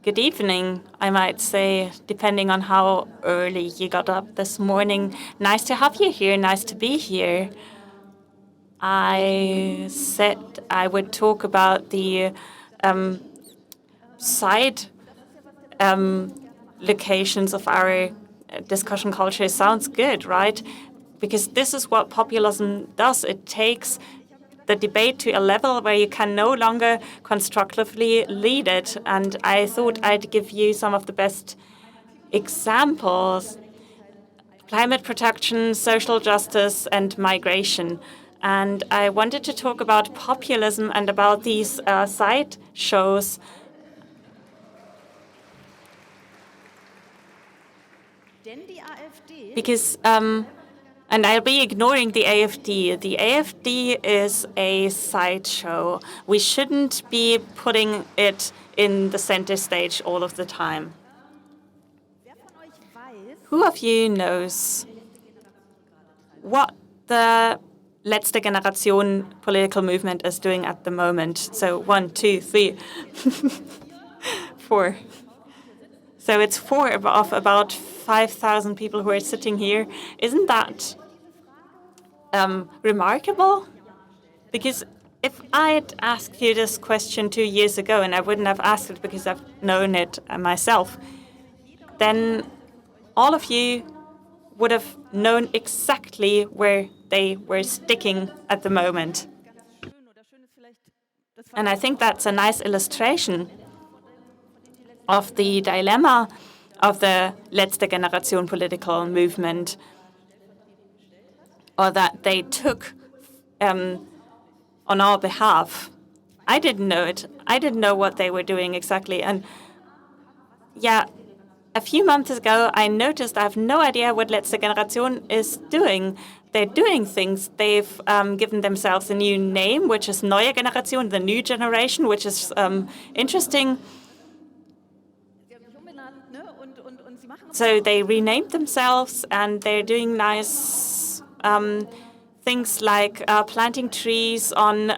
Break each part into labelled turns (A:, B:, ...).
A: Good evening, I might say, depending on how early you got up this morning. Nice to have you here, nice to be here. I said I would talk about the side locations of our discussion culture. Sounds good, right? Because this is what populism does. It takes the debate to a level where you can no longer constructively lead it. And I thought I'd give you some of the best examples: climate protection, social justice, and migration. And I wanted to talk about populism and about these side shows. Because and I'll be ignoring the AfD. The AfD is a sideshow. We shouldn't be putting it in the center stage all of the time. Who of you knows what the letzte Generation political movement is doing at the moment? So 1, 2, 3, 4. So it's 4 of about 5,000 people who are sitting here. Isn't that remarkable? Because if I'd asked you this question 2 years ago, and I wouldn't have asked it because I've known it myself, then all of you would have known exactly where they were sticking at the moment. And I think that's a nice illustration of the dilemma of the letzte Generation political movement, or that they took on our behalf. I didn't know it. I didn't know what they were doing exactly. And yeah, a few months ago, I noticed I have no idea what letzte Generation is doing. They're doing things. They've given themselves a new name, which is neue Generation, the new generation, which is interesting. So they renamed themselves, and they're doing nice things like planting trees on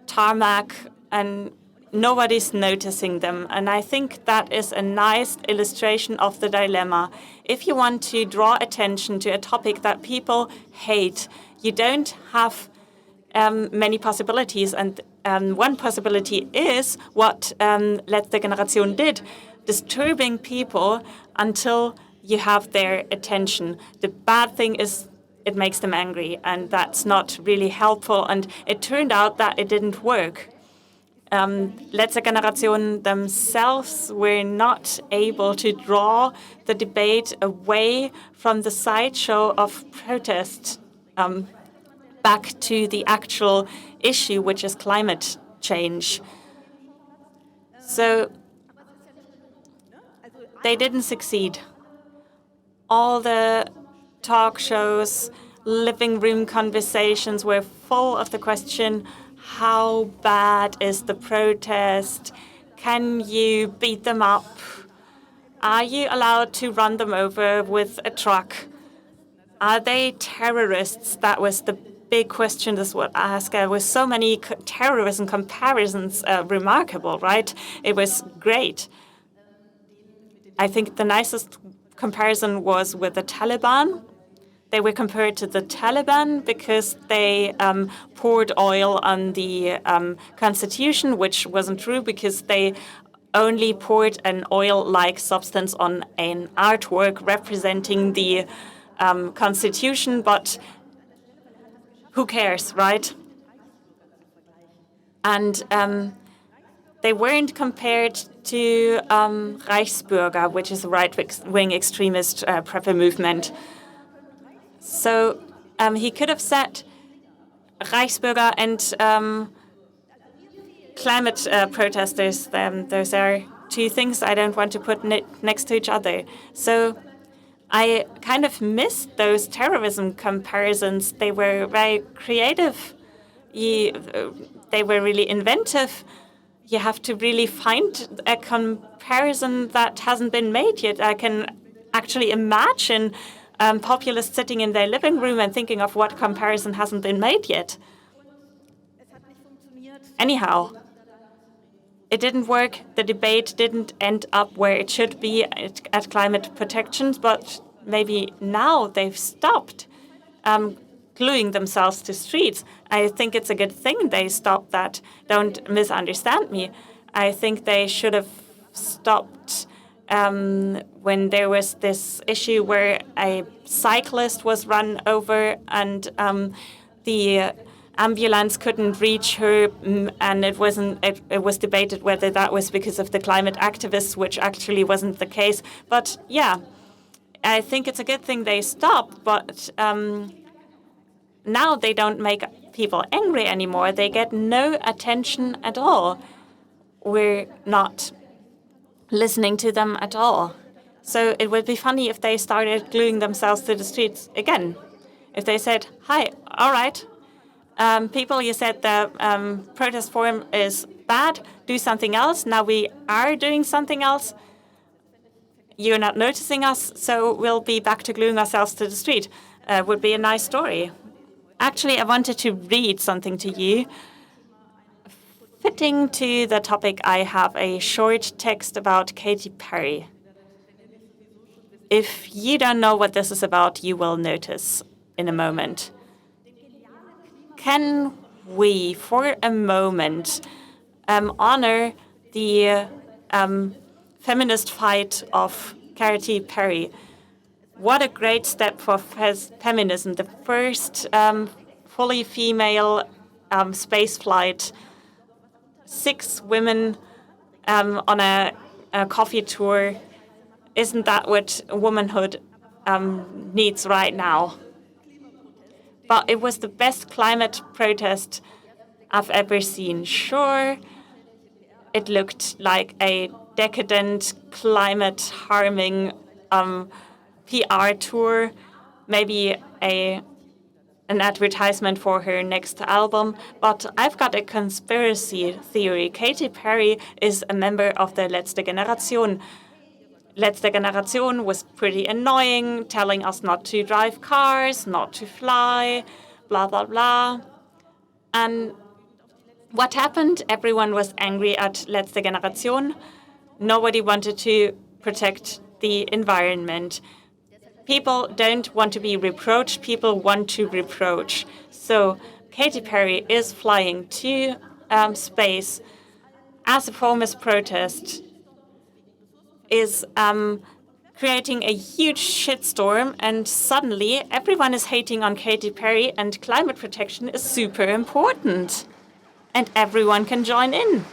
A: tarmac, and nobody's noticing them. And I think that is a nice illustration of the dilemma. If you want to draw attention to a topic that people hate, you don't have many possibilities. And one possibility is what letzte Generation did: disturbing people until you have their attention. The bad thing is it makes them angry, and that's not really helpful. And it turned out that it didn't work. Letzte Generation themselves were not able to draw the debate away from the sideshow of protest back to the actual issue, which is climate change. So they didn't succeed. All the talk shows, living room conversations were full of the question, how bad is the protest? Can you beat them up? Are you allowed to run them over with a truck? Are they terrorists? That was the big question this would ask. With so many terrorism comparisons, remarkable, right? It was great. I think the nicest comparison was with the Taliban. They were compared to the Taliban because they poured oil on the Constitution, which wasn't true because they only poured an oil-like substance on an artwork representing the Constitution. But who cares, right? And they weren't compared to Reichsbürger, which is a right-wing extremist prepper movement. So he could have said Reichsbürger and climate protesters. Those are two things I don't want to put next to each other. So I kind of missed those terrorism comparisons. They were very creative. They were really inventive. You have to really find a comparison that hasn't been made yet. I can actually imagine populists sitting in their living room and thinking of what comparison hasn't been made yet. Anyhow, It didn't work. The debate didn't end up where it should be at climate protections, but maybe now they've stopped gluing themselves to streets. I think it's a good thing they stopped that. Don't misunderstand me. I think they should have stopped when there was this issue where a cyclist was run over and the ambulance couldn't reach her, and it was debated whether that was because of the climate activists, which actually wasn't the case. But yeah, I think it's a good thing they stopped, but now they don't make people angry anymore. They get no attention at all. We're not listening to them at all. So it would be funny if they started gluing themselves to the streets again. If they said, hi, all right, people, you said the protest forum is bad, do something else. Now we are doing something else. You're not noticing us, so we'll be back to gluing ourselves to the street. Would be a nice story. Actually, I wanted to read something to you. Fitting to the topic, I have a short text about Katy Perry. If you don't know what this is about, you will notice in a moment. Can we, for a moment, honor the feminist fight of Katy Perry? What a great step for feminism, the first fully female space flight. 6 women on a coffee tour. Isn't that what womanhood needs right now? But it was the best climate protest I've ever seen. Sure, it looked like a decadent, climate-harming PR tour, maybe an advertisement for her next album. But I've got a conspiracy theory. Katy Perry is a member of the letzte Generation. Letzte Generation was pretty annoying, telling us not to drive cars, not to fly, blah, blah, blah. And what happened? Everyone was angry at letzte Generation. Nobody wanted to protect the environment. People don't want to be reproached. People want to reproach. So Katy Perry is flying to space as a form of protest, is creating a huge shitstorm, and suddenly everyone is hating on Katy Perry, and climate protection is super important. And everyone can join in.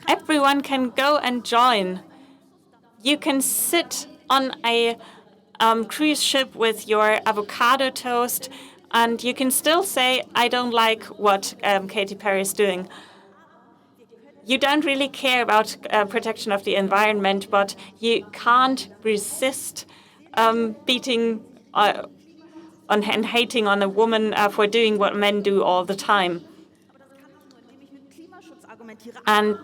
A: Everyone can go and join. You can sit on a cruise ship with your avocado toast, and you can still say, I don't like what Katy Perry is doing. You don't really care about protection of the environment, but you can't resist beating on and hating on a woman for doing what men do all the time. And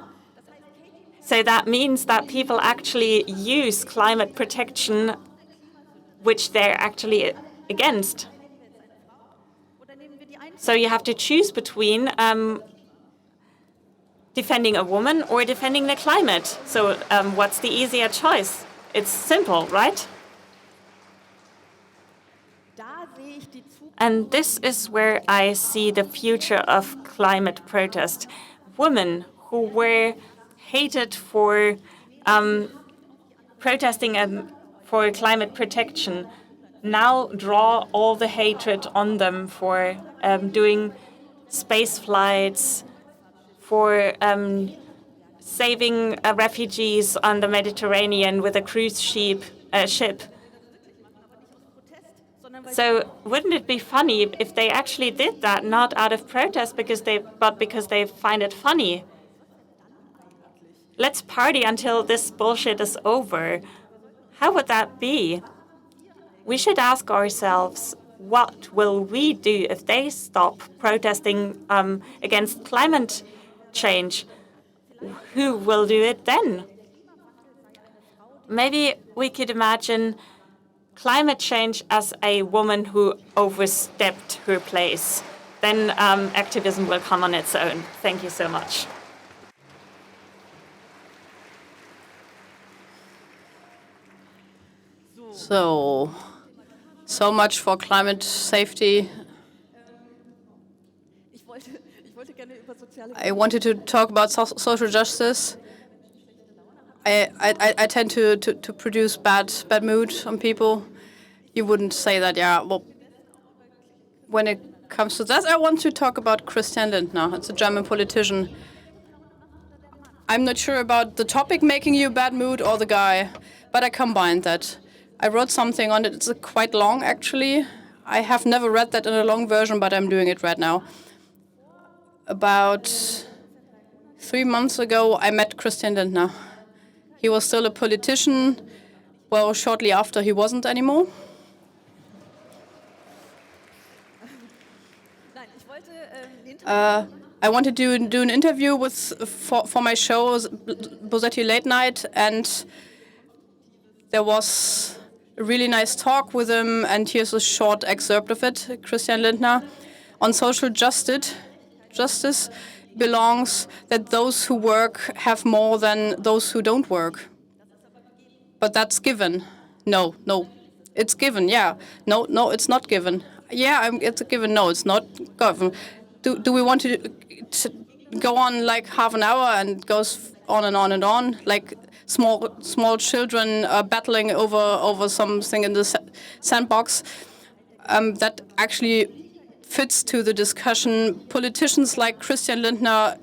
A: so that means that people actually use climate protection, which they're actually against. So you have to choose between defending a woman or defending the climate. So what's the easier choice? It's simple, right? And this is where I see the future of climate protest. Women who were hated for protesting for climate protection now draw all the hatred on them for doing space flights, for saving refugees on the Mediterranean with a cruise ship. So wouldn't it be funny if they actually did that, not out of protest, but because they find it funny? Let's party until this bullshit is over. How would that be? We should ask ourselves, what will we do if they stop protesting against climate change? Who will do it then? Maybe we could imagine climate change as a woman who overstepped her place. then activism will come on its own. Thank you so much.
B: So much for climate safety. I wanted to talk about social justice. I tend to produce bad mood on people. You wouldn't say that, yeah. Well, when it comes to that, I want to talk about Christian Lindner. It's a German politician. I'm not sure about the topic making you bad mood or the guy, but I combined that. I wrote something on it. It's quite long, actually. I have never read that in a long version, but I'm doing it right now. About 3 months ago, I met Christian Lindner. He was still a politician. Well, shortly after, he wasn't anymore. I wanted to do an interview for my show, Bosetti Late Night, and there was a really nice talk with him, and here's a short excerpt of it. Christian Lindner, on social justice belongs that those who work have more than those who don't work. But that's given. No, it's given, yeah. No, it's not given. Yeah, it's a given. No, it's not given. Do we want to go on like half an hour and goes on and on and on, like small children battling over something in the sandbox? That actually fits to the discussion. Politicians like Christian Lindner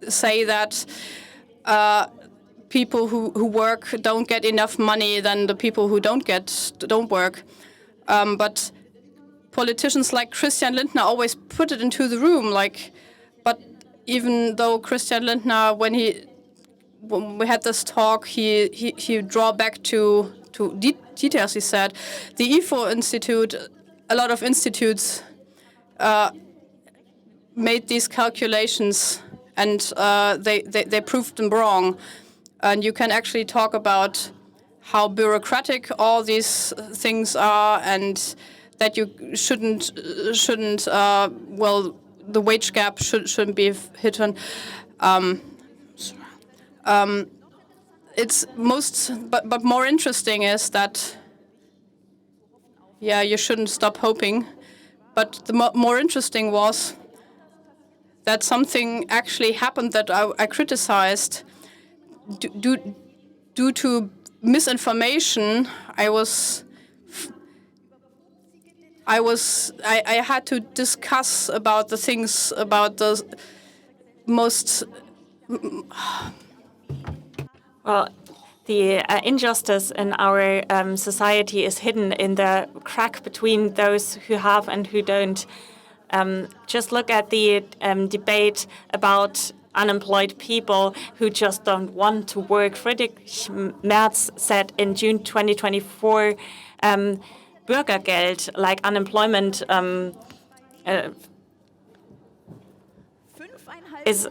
B: say that people who work don't get enough money than the people who don't work. But politicians like Christian Lindner always put it into the room, but even though Christian Lindner, when we had this talk, he draw back to details. He said the IFO Institute, a lot of institutes made these calculations, and they proved them wrong. And you can actually talk about how bureaucratic all these things are, and that you shouldn't. Well, the wage gap shouldn't be hidden. It's but more interesting is that, yeah, you shouldn't stop hoping. But the more interesting was that something actually happened that I criticized due to misinformation. I had to discuss about the things about the most.
A: Well, the injustice in our society is hidden in the crack between those who have and who don't. Just look at the debate about unemployed people who just don't want to work. Friedrich Merz said in June 2024, Bürgergeld, like unemployment, is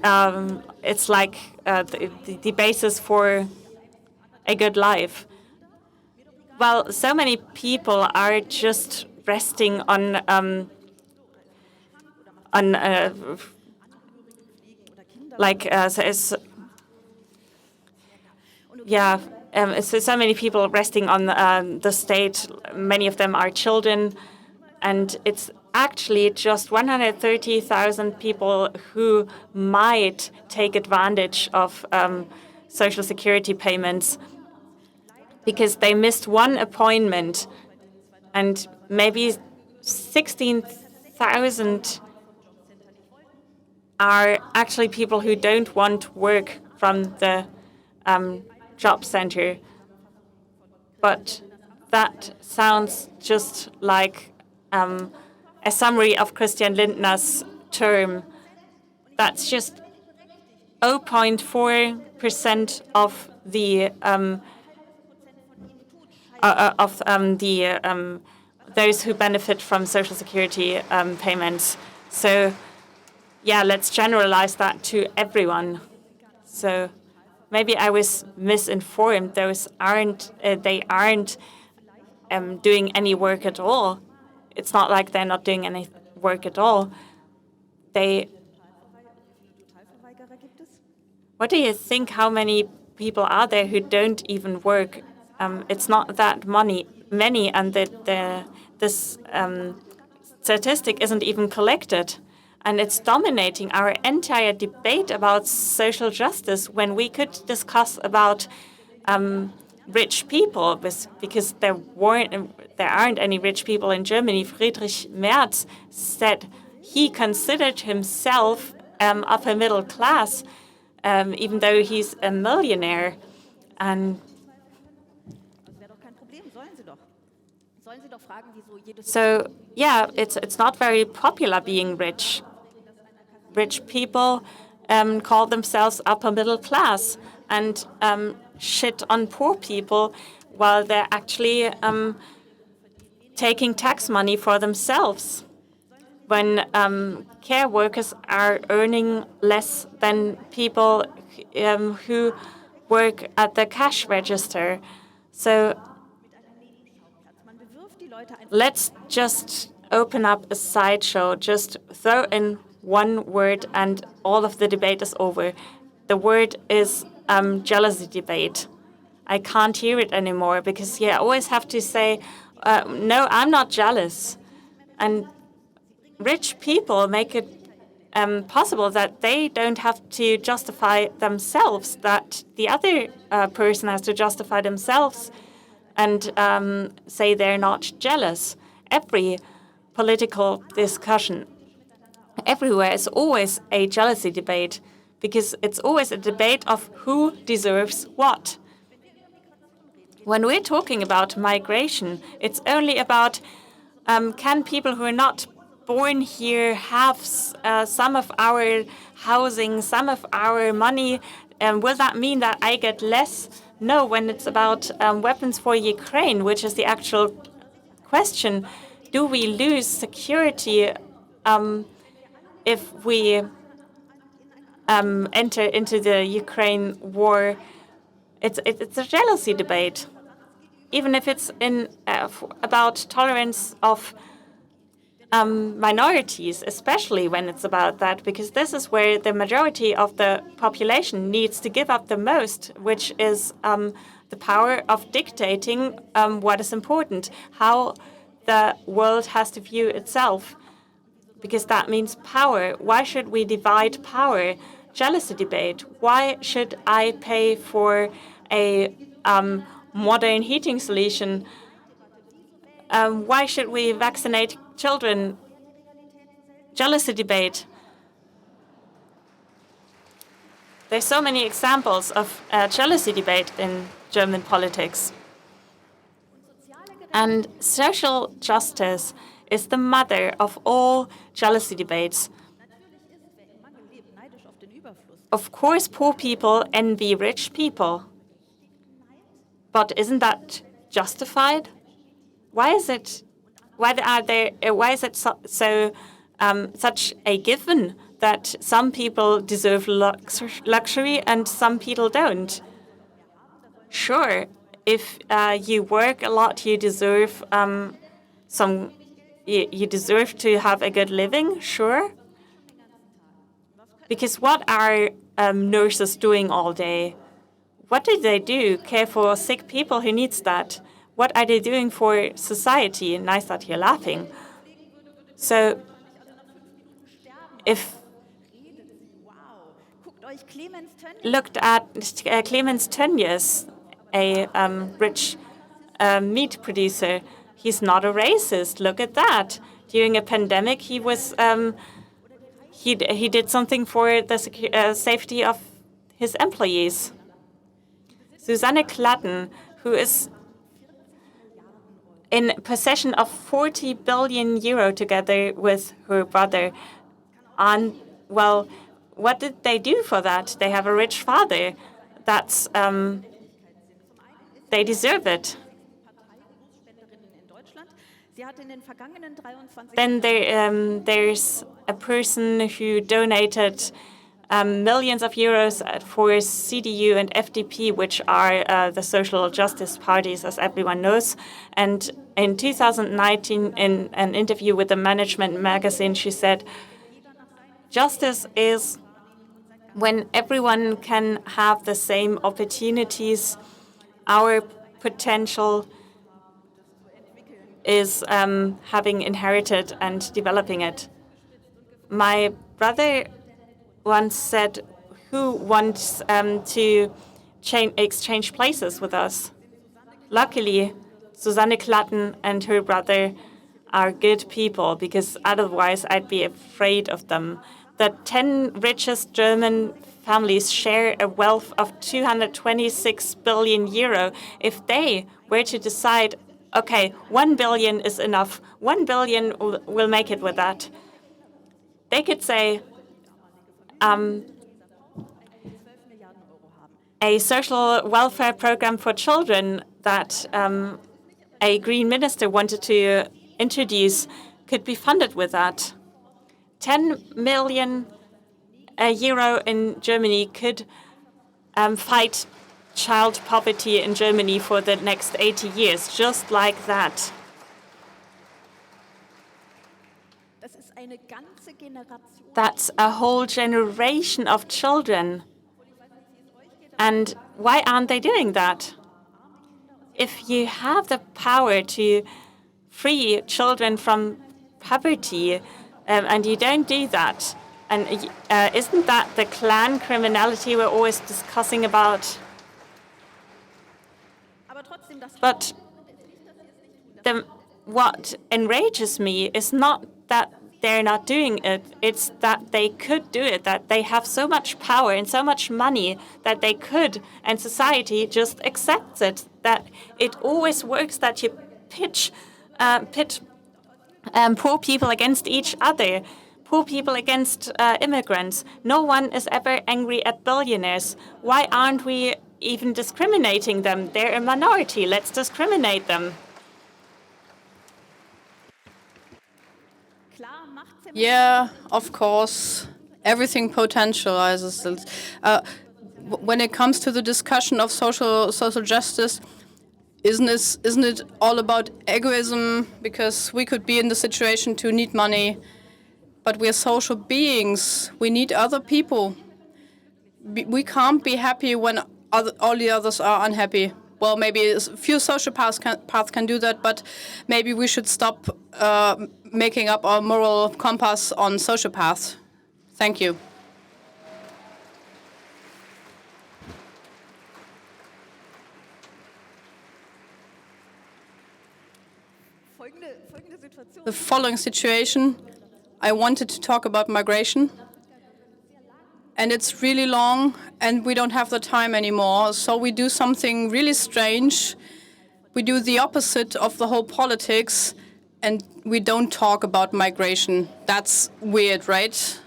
A: it's like the basis for a good life. Well, so many people are just resting on so many people resting on the state. Many of them are children, and it's actually just 130,000 people who might take advantage of social security payments because they missed one appointment, and maybe 16,000 are actually people who don't want work from the job center. But that sounds just like a summary of Christian Lindner's term. That's just 0.4% of the those who benefit from social security payments. So, yeah, let's generalize that to everyone. So maybe I was misinformed. They aren't doing any work at all. It's not like they're not doing any work at all. What do you think? How many people are there who don't even work? It's not that many, and this statistic isn't even collected. And it's dominating our entire debate about social justice when we could discuss about rich people, because there aren't any rich people in Germany. Friedrich Merz said he considered himself upper middle class, even though he's a millionaire. And so, yeah, it's not very popular being rich. Rich people call themselves upper middle class and shit on poor people while they're actually taking tax money for themselves. When care workers are earning less than people who work at the cash register. So let's just open up a sideshow, just throw in one word and all of the debate is over. The word is jealousy debate. I can't hear it anymore because I always have to say, no, I'm not jealous. And rich people make it possible that they don't have to justify themselves, that the other person has to justify themselves and say they're not jealous. Every political discussion, everywhere is always a jealousy debate, because it's always a debate of who deserves what. When we're talking about migration, it's only about can people who are not born here have some of our housing, some of our money? Will that mean that I get less? No, when it's about weapons for Ukraine, which is the actual question, do we lose security if we enter into the Ukraine war? It's a jealousy debate, even if it's about tolerance of minorities, especially when it's about that, because this is where the majority of the population needs to give up the most, which is the power of dictating what is important, how the world has to view itself, because that means power. Why should we divide power? Jealousy debate. Why should I pay for a modern heating solution? Why should we vaccinate children? Jealousy debate. There's so many examples of jealousy debate in German politics. And social justice is the mother of all jealousy debates. Of course, poor people envy rich people. But isn't that justified? Why is it such a given that some people deserve luxury and some people don't? Sure, if you work a lot, you deserve you deserve to have a good living. Sure, because what are nurses doing all day? What do they do? Care for sick people who needs that? What are they doing for society? Nice that you're laughing. So, if looked at Clemens Tönnies, a rich meat producer, he's not a racist. Look at that. During a pandemic, he was he did something for the safety of his employees. Susanne Klatten, who is in possession of 40 billion euro together with her brother. And, well, what did they do for that? They have a rich father. That's, they deserve it. Then there's a person who donated millions of euros for CDU and FDP, which are the social justice parties, as everyone knows. And in 2019, in an interview with the Management magazine, she said, Justice is when everyone can have the same opportunities. Our potential is having inherited and developing it. My brother once said, who wants to exchange places with us? Luckily, Susanne Klatten and her brother are good people, because otherwise I'd be afraid of them. The 10 richest German families share a wealth of 226 billion euro. If they were to decide, okay, 1 billion is enough, 1 billion will make it with that, they could say, a social welfare program for children that a Green minister wanted to introduce could be funded with that. 10 million euro in Germany could fight child poverty in Germany for the next 80 years, just like that. That's a whole generation of children. And why aren't they doing that? If you have the power to free children from poverty, and you don't do that, and isn't that the clan criminality we're always discussing about? But what enrages me is not that they're not doing it, it's that they could do it, that they have so much power and so much money that they could, and society just accepts it, that it always works that you pit poor people against each other, poor people against immigrants. No one is ever angry at billionaires. Why aren't we even discriminating them? They're a minority. Let's discriminate them.
B: Yeah, of course. Everything potentializes. When it comes to the discussion of social justice, isn't it all about egoism? Because we could be in the situation to need money, but we're social beings. We need other people. We can't be happy when all the others are unhappy. Well, maybe a few social paths can do that, but maybe we should stop making up our moral compass on social paths. Thank you. The following situation, I wanted to talk about migration. And it's really long, and we don't have the time anymore. So we do something really strange. We do the opposite of the whole politics, and we don't talk about migration. That's weird, right?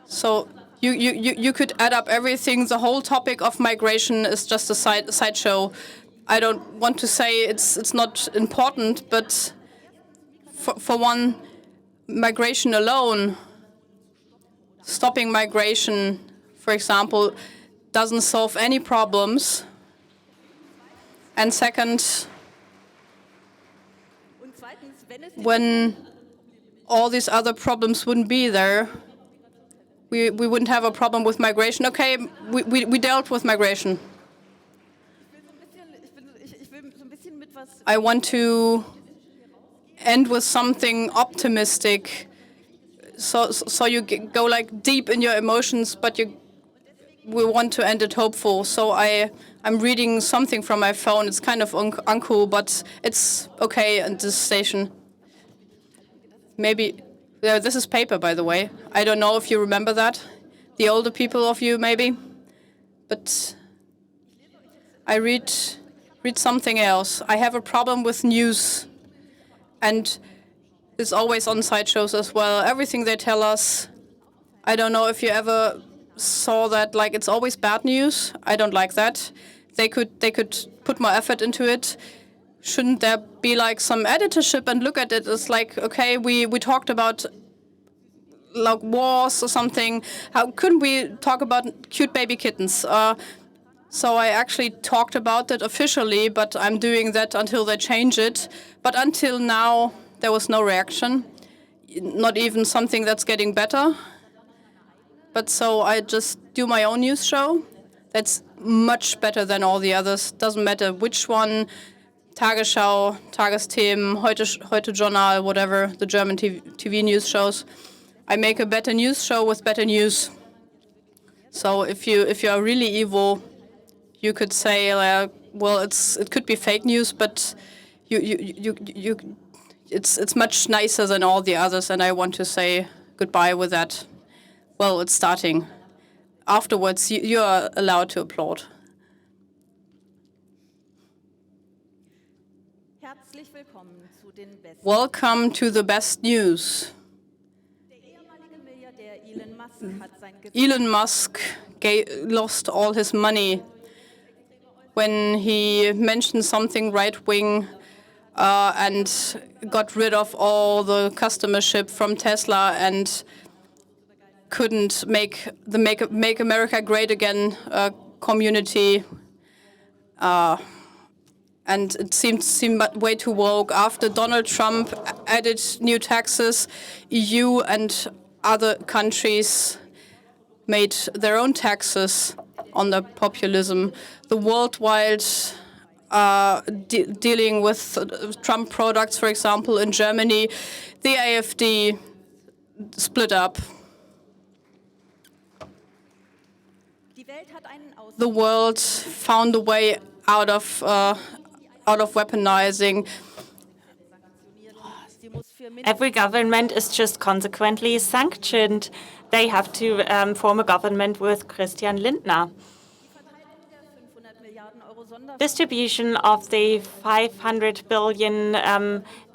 B: So you could add up everything. The whole topic of migration is just a sideshow. I don't want to say it's not important, but for one, migration alone, stopping migration, for example, doesn't solve any problems. And second, when all these other problems wouldn't be there, we wouldn't have a problem with migration. Okay, we dealt with migration. I want to end with something optimistic. So you go like deep in your emotions, but we want to end it hopeful. So I'm reading something from my phone. It's kind of uncool, but it's okay at this station. Maybe this is paper, by the way. I don't know if you remember that, the older people of you maybe, but I read something else. I have a problem with news, and it's always on sideshows as well. Everything they tell us, I don't know if you ever saw that, like it's always bad news. I don't like that. They could put more effort into it. Shouldn't there be like some editorship and look at it? It's like, okay, we talked about like wars or something. How couldn't we talk about cute baby kittens? So I actually talked about it officially, but I'm doing that until they change it. But until now, there was no reaction. not even something that's getting better. But so I just do my own news show. That's much better than all the others. Doesn't matter which one, Tagesschau, Tagesthemen, Heute Journal, whatever, the German TV news shows. I make a better news show with better news. So if you are really evil, you could say, well, it could be fake news, but it's much nicer than all the others, and I want to say goodbye with that. Well, it's starting. Afterwards, you are allowed to applaud. Welcome to the best news. Elon Musk lost all his money when he mentioned something right-wing and got rid of all the customership from Tesla and couldn't make the Make America Great Again community. And it seemed way too woke. After Donald Trump added new taxes, EU and other countries made their own taxes on the populism. The worldwide dealing with Trump products, for example, in Germany, the AfD split up. The world found a way out of weaponizing.
A: Every government is just consequently sanctioned. They have to form a government with Christian Lindner. Distribution of the 500 billion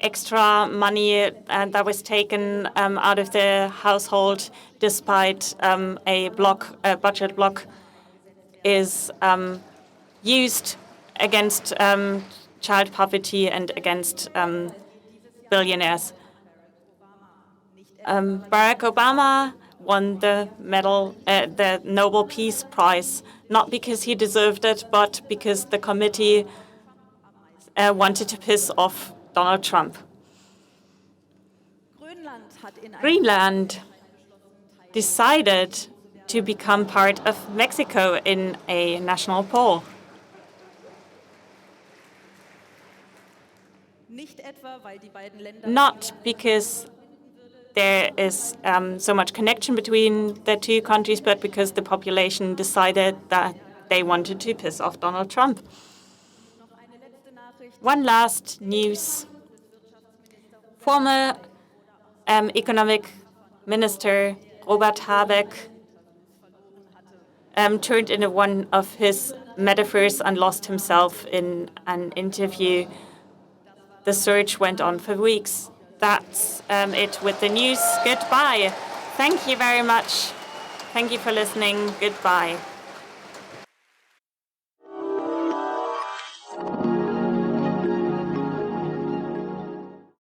A: extra money that was taken out of the household despite a budget block is used against child poverty and against billionaires. Barack Obama won the Nobel Peace Prize, not because he deserved it, but because the committee wanted to piss off Donald Trump. Greenland decided to become part of Mexico in a national poll. Not because there is so much connection between the two countries, but because the population decided that they wanted to piss off Donald Trump. One last news. Former economic minister Robert Habeck turned into one of his metaphors and lost himself in an interview. The search went on for weeks. That's it with the news. Goodbye. Thank you very much. Thank you for listening. Goodbye.